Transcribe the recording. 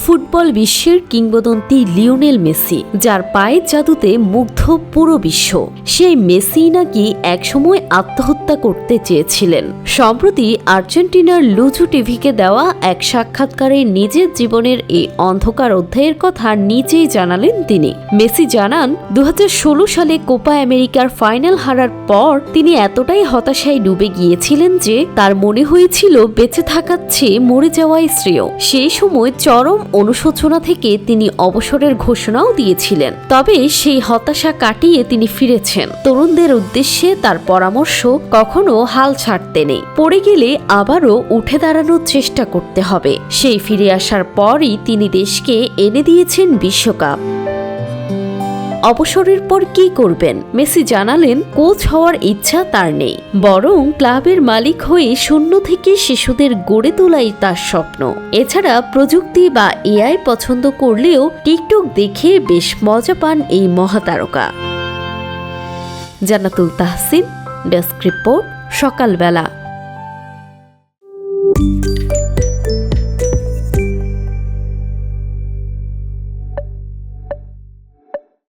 Football বিশ্বের কিংবদন্তি Lionel Messi, যার পায়ের জাদুতে মুগ্ধ পুরো বিশ্ব, সেই মেসি নাকি একসময় আত্মহত্যা করতে চেয়েছিলেন। সম্প্রতি আর্জেন্টিনার লুজু টিভিকে দেওয়া এক সাক্ষাৎকারে নিজের জীবনের এই অন্ধকার অধ্যায়ের কথা নিজেই জানালেন তিনি। মেসি জানান, 2016 সালে কোপা আমেরিকার ফাইনাল হারার পর তিনি এতটাই হতাশায় ডুবে গিয়েছিলেন যে তার মনে হয়েছিল বেঁচে থাকার চেয়ে মরে যাওয়াই শ্রেয়। সেই সময় চরম অনুশোচনা থেকে তিনি অবসরের ঘোষণাও দিয়েছিলেন। তবে সেই হতাশা কাটিয়ে তিনি ফিরেছেন। তরুণদের উদ্দেশ্যে তার পরামর্শ, কখনো হাল ছাড়তে নেই, পড়ে গেলে আবারও উঠে দাঁড়ানোর চেষ্টা করতে হবে। সেই ফিরে আসার পরই তিনি দেশকে এনে দিয়েছেন বিশ্বকাপ। অবসরের পর কি করবেন? মেসি জানালেন, কোচ হওয়ার ইচ্ছা তার নেই, বরং ক্লাবের মালিক হয়ে শূন্য থেকে শিশুদের গড়ে তোলাই তার স্বপ্ন। এছাড়া প্রযুক্তি বা এআই পছন্দ করলেও টিকটক দেখে বেশ মজা পান এই মহাতারকা। জান্নাতুল তাহসিন, ডেস্ক রিপোর্ট, সকালবেলা।